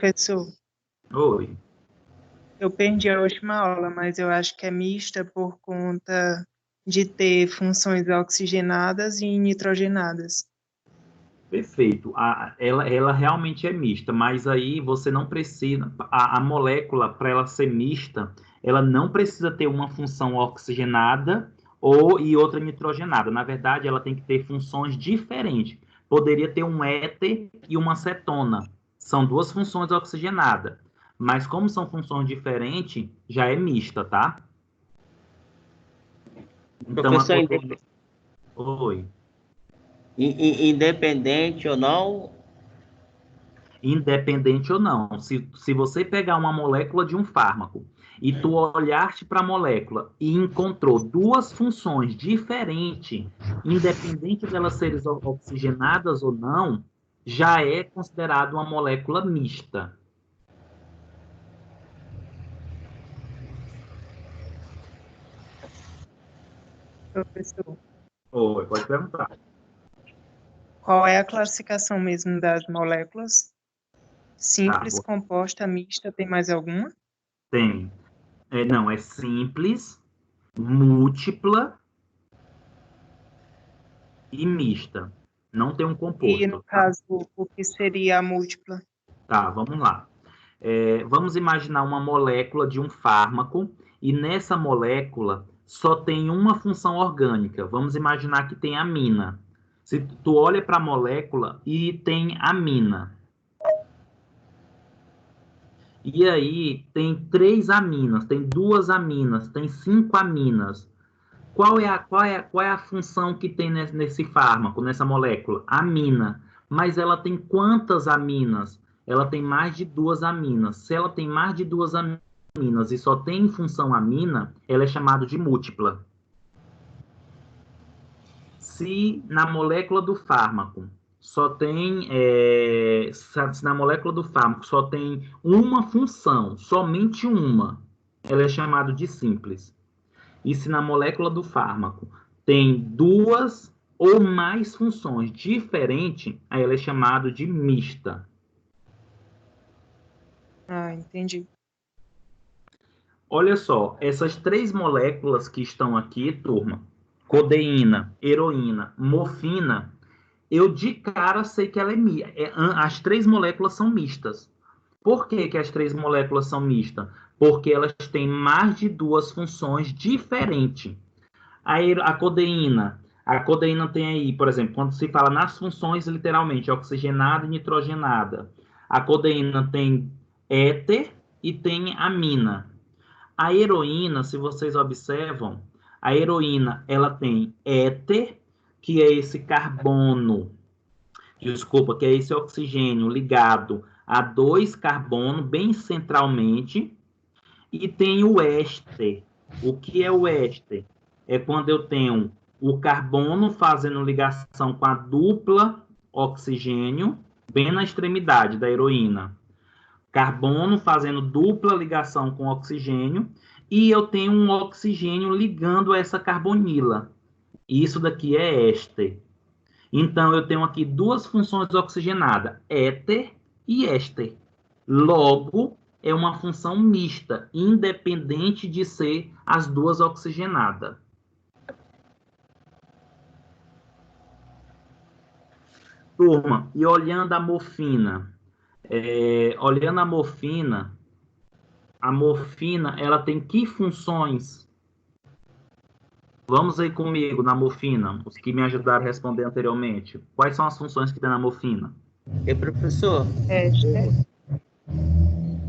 Professor, Oi. eu perdi a última aula, mas eu acho que é mista por conta de ter funções oxigenadas e nitrogenadas. Perfeito. Ela realmente é mista, mas aí você não precisa. A molécula, para ela ser mista, ela não precisa ter uma função oxigenada e outra nitrogenada. Na verdade, ela tem que ter funções diferentes. Poderia ter um éter e uma cetona. São duas funções oxigenadas. Mas como são funções diferentes, já é mista, tá? Então, Professor, Oi. independente ou não, Independente ou não. Se você pegar uma molécula de um fármaco e tu olhaste para a molécula e encontrou duas funções diferentes, independente delas serem oxigenadas ou não, já é considerado uma molécula mista. Professor, Oi, pode perguntar. qual é a classificação mesmo das moléculas? Tá, Simples, composta, mista, tem mais alguma? tem. Não, é simples, múltipla e mista. Não tem um E, no composto, tá? caso, o que seria a múltipla? Tá, vamos lá. Vamos imaginar uma molécula de um fármaco e nessa molécula só tem uma função orgânica. Vamos imaginar que tem amina. Se tu olha para a molécula e tem amina. E aí tem 3 aminas, tem 2 aminas, tem 5 aminas. Qual é a função que tem nesse fármaco, nessa molécula? Amina. Mas ela tem quantas aminas? Ela tem mais de 2 aminas. Se ela tem mais de 2 aminas e só tem função amina, ela é chamada de múltipla. Se na molécula do fármaco só tem, se na molécula do fármaco só tem uma função, somente uma, ela é chamada de simples. E se na molécula do fármaco tem 2 ou mais funções diferentes, aí ela é chamada de mista. Ah, entendi. Olha só, essas 3 moléculas que estão aqui, turma, codeína, heroína, morfina, eu de cara sei que ela é mista. As 3 moléculas são mistas. Por que que as 3 moléculas são mistas? Porque elas têm mais de 2 funções diferentes. A codeína tem aí, por exemplo, quando se fala nas funções, literalmente, oxigenada e nitrogenada. A codeína tem éter e tem amina. A heroína, se vocês observam, a heroína, ela tem éter, que é esse carbono, desculpa, que é esse oxigênio ligado a 2 carbonos, bem centralmente, e tem o éster. O que é o éster? É quando eu tenho o carbono fazendo ligação com a dupla oxigênio, bem na extremidade da heroína. Carbono fazendo dupla ligação com oxigênio, e eu tenho um oxigênio ligando a essa carbonila. Isso daqui é éster. Então, eu tenho aqui 2 funções oxigenadas, éter e éster. Logo, é uma função mista, independente de ser as 2 oxigenadas. Turma, e olhando a morfina, ela tem que funções? Vamos aí comigo na morfina, os que me ajudaram a responder anteriormente. Quais são as funções que tem na morfina? professor, Éster.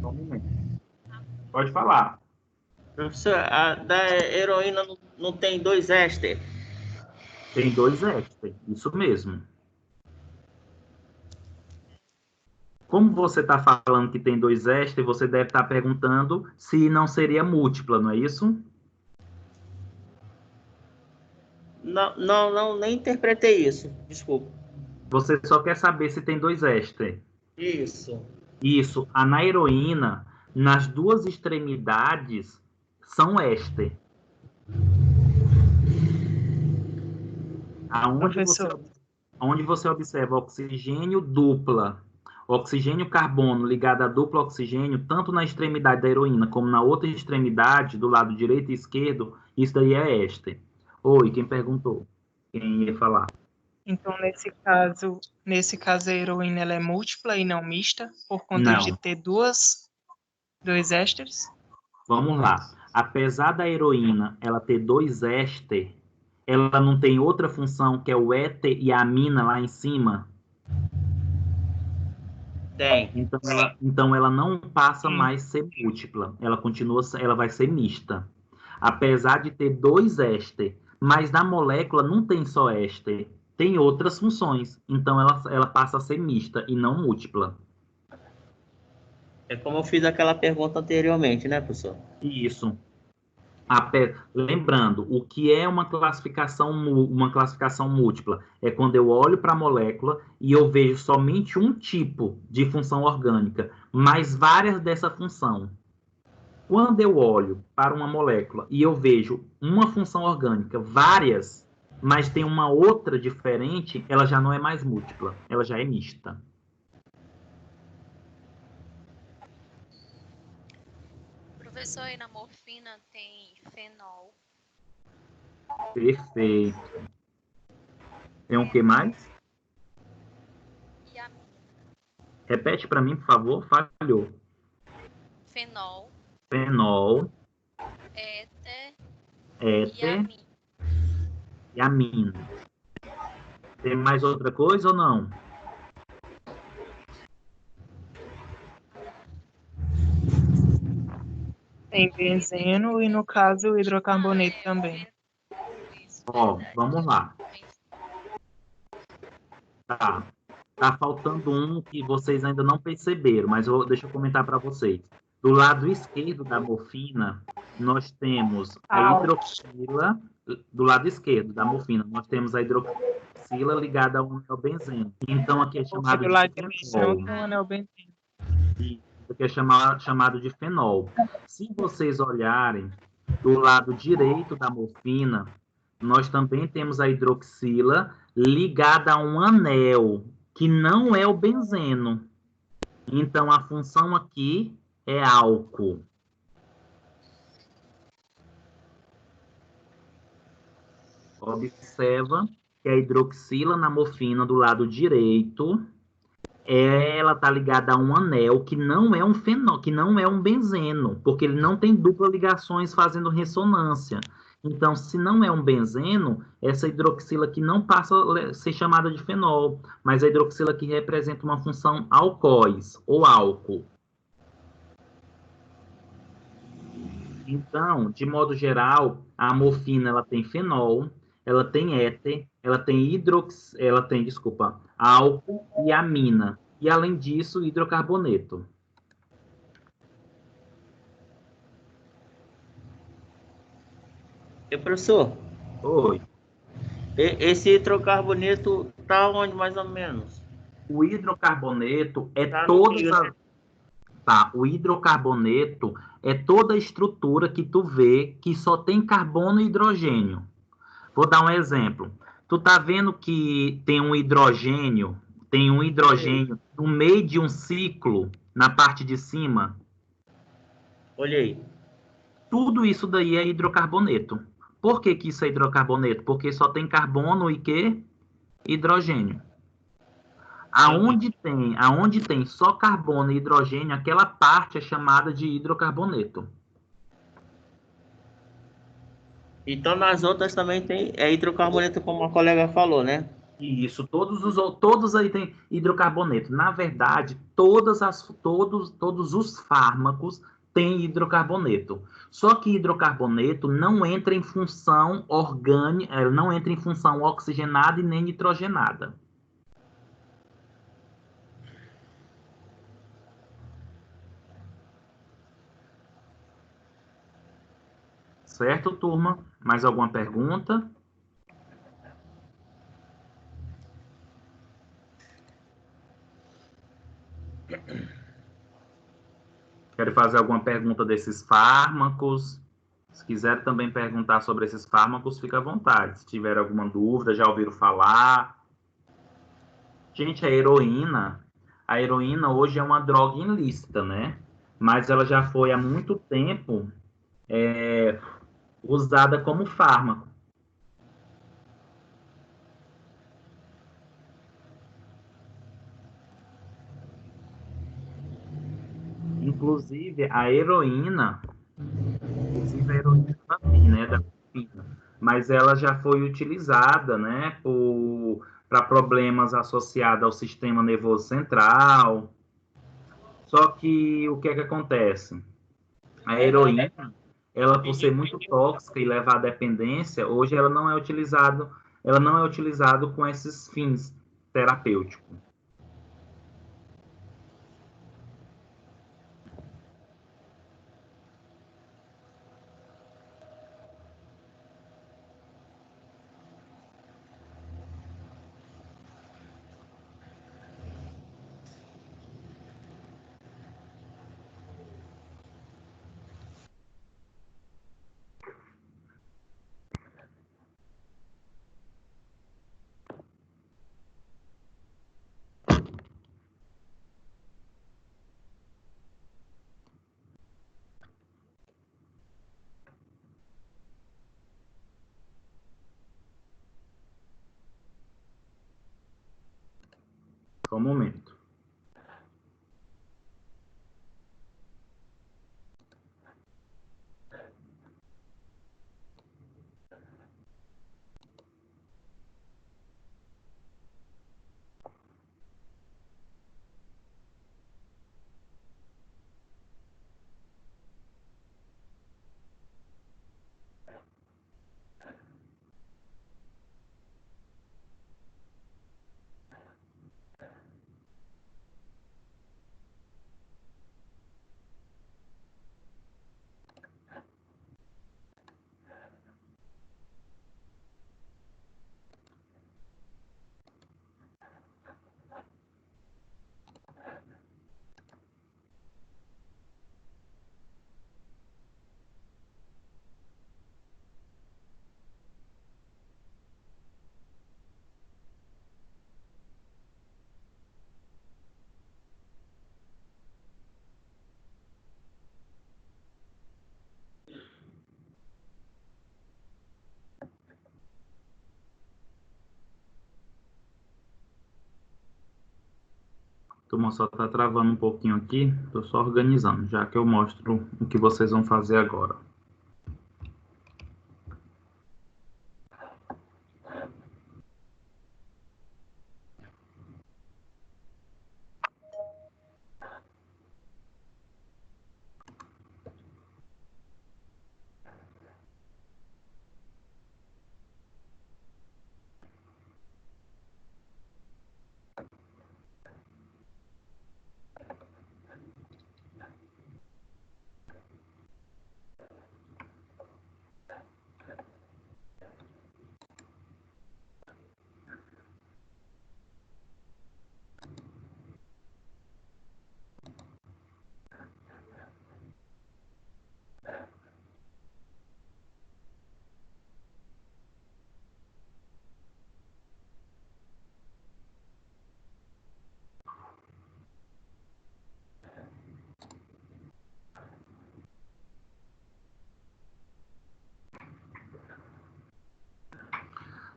Só um momento. Pode falar. professor, a da heroína não tem 2 éster. Tem 2 éster, isso mesmo. Como você está falando que tem 2 éster, você deve estar perguntando se não seria múltipla, não é isso? Não, nem interpretei isso. Desculpa. Você só quer saber se tem 2 éster. Isso. Isso. Na heroína, nas 2 extremidades, são éster. Onde Professor, você observa oxigênio dupla, oxigênio e carbono ligado a duplo oxigênio, tanto na extremidade da heroína como na outra extremidade, do lado direito e esquerdo, isso daí é éster. Oi, quem perguntou? Quem ia falar? Então, nesse caso a heroína ela é múltipla e não mista, por conta de Não. ter dois ésteres? Vamos lá. Apesar da heroína ela ter 2 éster, ela não tem outra função que é o éter e a amina lá em cima. Tem. Então ela não passa mais a ser múltipla. Ela continua, ela vai ser mista. Apesar de ter 2 éster, mas na molécula não tem só éster, tem outras funções. Então ela passa a ser mista e não múltipla. É como eu fiz aquela pergunta anteriormente, né, professor? Isso. Lembrando, o que é uma classificação múltipla? É quando eu olho para a molécula e eu vejo somente um tipo de função orgânica, mas várias dessa função. Quando eu olho para uma molécula e eu vejo uma função orgânica, várias, mas tem uma outra diferente, ela já não é mais múltipla, ela já é mista. Professor, aí na morfina tem fenol. Perfeito. Tem o que mais? E amina. Repete para mim, por favor. Falhou. Fenol, Fenol, éter e éter amina. e amina. Tem mais outra coisa ou não? Tem benzeno e, no caso, o hidrocarboneto também. Ó, vamos lá. Tá faltando um que vocês ainda não perceberam, mas deixa eu comentar para vocês. Do lado esquerdo da morfina, nós temos a hidroxila. Do lado esquerdo da morfina, nós temos a hidroxila ligada ao neobenzeno. Então, aqui é Porque chamado do de lado de fenol. não tem um anel benzeno. Isso aqui é chamado de fenol. Se vocês olharem do lado direito da morfina, nós também temos a hidroxila ligada a um anel, que não é o benzeno. Então, a função aqui é álcool. Observa que a hidroxila na morfina do lado direito, ela está ligada a um anel que não é um fenol, que não é um benzeno, porque ele não tem duplas ligações fazendo ressonância. Então, se não é um benzeno, essa hidroxila aqui não passa a ser chamada de fenol, mas a hidroxila aqui representa uma função alcoóis, ou álcool. Então, de modo geral, a morfina ela tem fenol, ela tem éter, ela tem álcool e amina. E, além disso, hidrocarboneto. E, professor, Oi. esse hidrocarboneto tá onde mais ou menos? O hidrocarboneto é Tá no todas meio, as... né? Tá, o hidrocarboneto é toda a estrutura que tu vê que só tem carbono e hidrogênio. Vou dar um exemplo. Tu tá vendo que tem um hidrogênio no meio de um ciclo, na parte de cima? Olhei. Tudo isso daí é hidrocarboneto. Por que que isso é hidrocarboneto? Porque só tem carbono e quê? Hidrogênio. Aonde tem só carbono e hidrogênio, aquela parte é chamada de hidrocarboneto. Então, nas outras também tem hidrocarboneto, como a colega falou, né? Isso, todos aí tem hidrocarboneto. Na verdade, todos os fármacos têm hidrocarboneto. Só que hidrocarboneto não entra em função orgânica, não entra em função oxigenada e nem nitrogenada. Certo, turma? Mais alguma pergunta? Quero fazer alguma pergunta desses fármacos? Se quiser também perguntar sobre esses fármacos, fica à vontade. Se tiver alguma dúvida, já ouviram falar? Gente, a heroína hoje é uma droga ilícita, né? Mas ela já foi há muito tempo usada como fármaco. Inclusive, a heroína também, né, da morfina, mas ela já foi utilizada, né, para problemas associados ao sistema nervoso central. Só que o que é que acontece? A heroína, ela por ser muito tóxica e levar à dependência, hoje ela não é utilizado com esses fins terapêuticos. Só um momento. Turma, só está travando um pouquinho aqui, estou só organizando, já que eu mostro o que vocês vão fazer agora.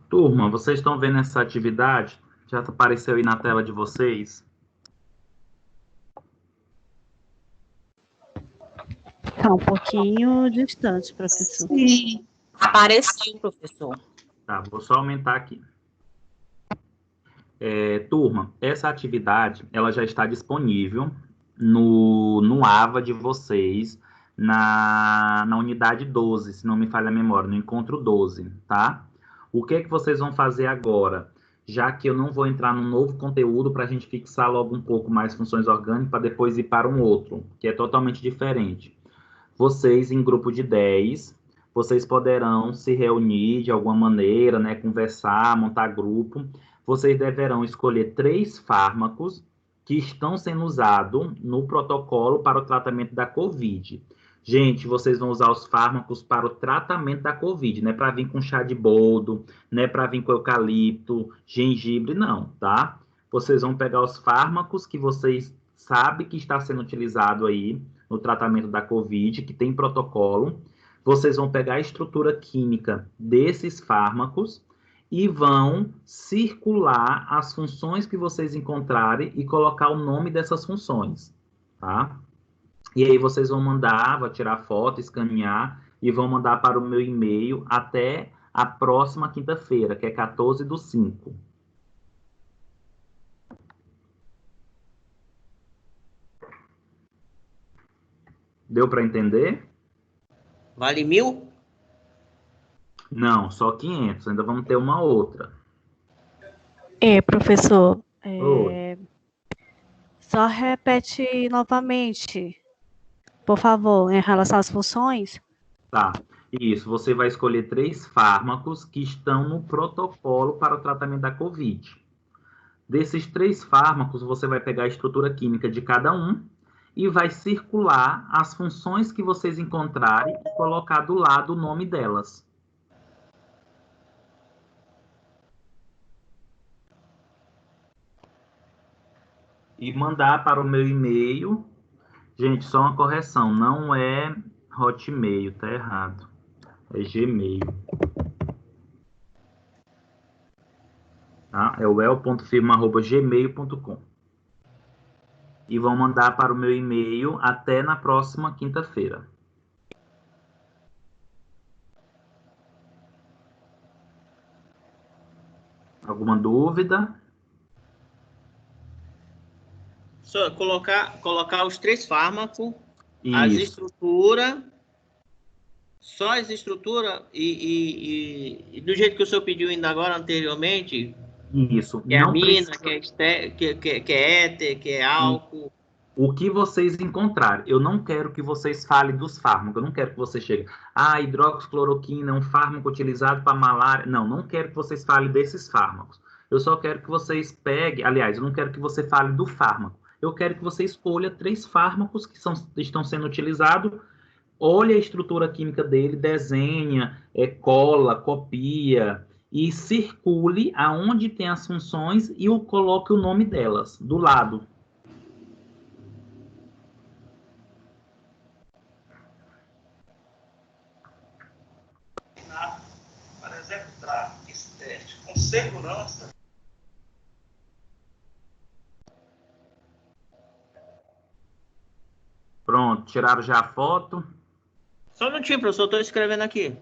Turma, vocês estão vendo essa atividade? Já apareceu aí na tela de vocês? Está um pouquinho distante, professor. Sim, apareceu, professor. Tá, vou só aumentar aqui. Turma, essa atividade, ela já está disponível no AVA de vocês, na unidade 12, se não me falha a memória, no encontro 12, tá? O que é que vocês vão fazer agora? Já que eu não vou entrar num novo conteúdo para a gente fixar logo um pouco mais funções orgânicas para depois ir para um outro, que é totalmente diferente. Vocês, em grupo de 10, vocês poderão se reunir de alguma maneira, né, conversar, montar grupo. Vocês deverão escolher 3 fármacos que estão sendo usados no protocolo para o tratamento da COVID. Gente, vocês vão usar os fármacos para o tratamento da COVID, não é para vir com chá de boldo, não é para vir com eucalipto, gengibre, não, tá? vocês vão pegar os fármacos que vocês sabem que está sendo utilizado aí no tratamento da COVID, que tem protocolo. Vocês vão pegar a estrutura química desses fármacos e vão circular as funções que vocês encontrarem e colocar o nome dessas funções, tá? E aí vocês vão mandar, vou tirar foto, escanear e vão mandar para o meu e-mail até a próxima quinta-feira, que é 14/5. Deu para entender? Vale 1.000? Não, só 500. Ainda vamos ter uma outra. Professor, Oi. só repete novamente, por favor, em relação às funções. Tá. Isso, você vai escolher 3 fármacos que estão no protocolo para o tratamento da COVID. Desses 3 fármacos, você vai pegar a estrutura química de cada um e vai circular as funções que vocês encontrarem e colocar do lado o nome delas. E mandar para o meu e-mail. Gente, só uma correção, não é Hotmail, tá errado. É Gmail. Tá? É o el.firma@gmail.com. E vão mandar para o meu e-mail até na próxima quinta-feira. Alguma dúvida? Só colocar os 3 fármacos, Isso. as estruturas, só as estruturas e do jeito que o senhor pediu ainda agora anteriormente, Isso. que é Não amina, precisa... que é éter, que é álcool. O que vocês encontrarem. Eu não quero que vocês falem dos fármacos. Eu não quero que você chegue. Hidroxicloroquina é um fármaco utilizado para malária. Não, não quero que vocês falem desses fármacos. Eu só quero que vocês peguem... Aliás, eu não quero que você fale do fármaco. Eu quero que você escolha 3 fármacos que estão sendo utilizados. Olhe a estrutura química dele, desenha, cola, copia e circule aonde tem as funções e coloque o nome delas do lado. Para executar esse teste com segurança. Pronto, tiraram já a foto? Só um minutinho, professor, estou escrevendo aqui.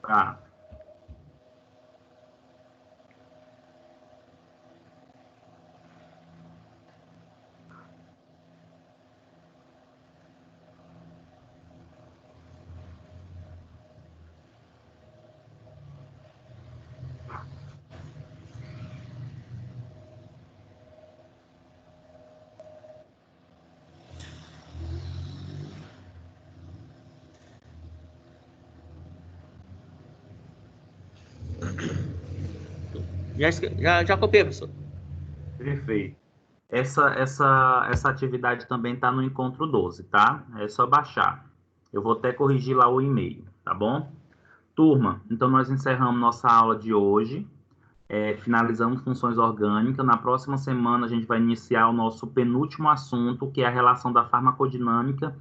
Tá. Já copiei, professor. Perfeito. Essa atividade também está no Encontro 12, tá? É só baixar. Eu vou até corrigir lá o e-mail, tá bom? Turma, então nós encerramos nossa aula de hoje. Finalizamos funções orgânicas. Na próxima semana a gente vai iniciar o nosso penúltimo assunto, que é a relação da farmacodinâmica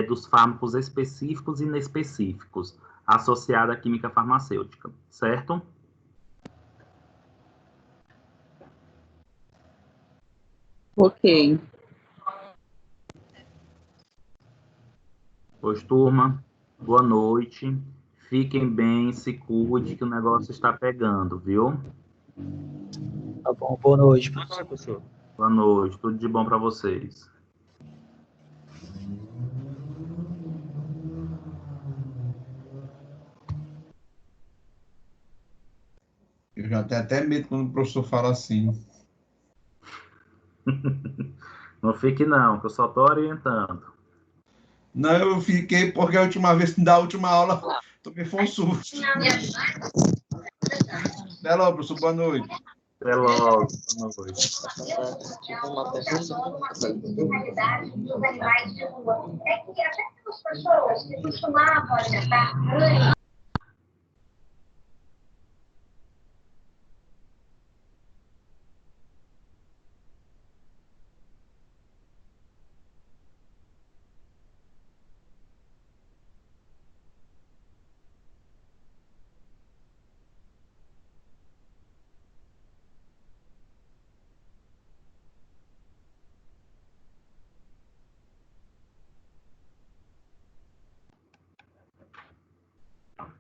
dos fármacos específicos e inespecíficos, associada à química farmacêutica, certo? Ok. Pois, turma, boa noite. Fiquem bem, se cuide, que o negócio está pegando, viu? Tá bom, boa noite, professor. Boa noite, tudo de bom para vocês. Eu já tenho até medo quando o professor fala assim. Não fique não, que eu só estou orientando. Não, eu fiquei porque a última vez, da última aula, também foi um susto. Até logo, professor, boa noite. Até logo, boa noite. É que até as pessoas que costumavam alimentar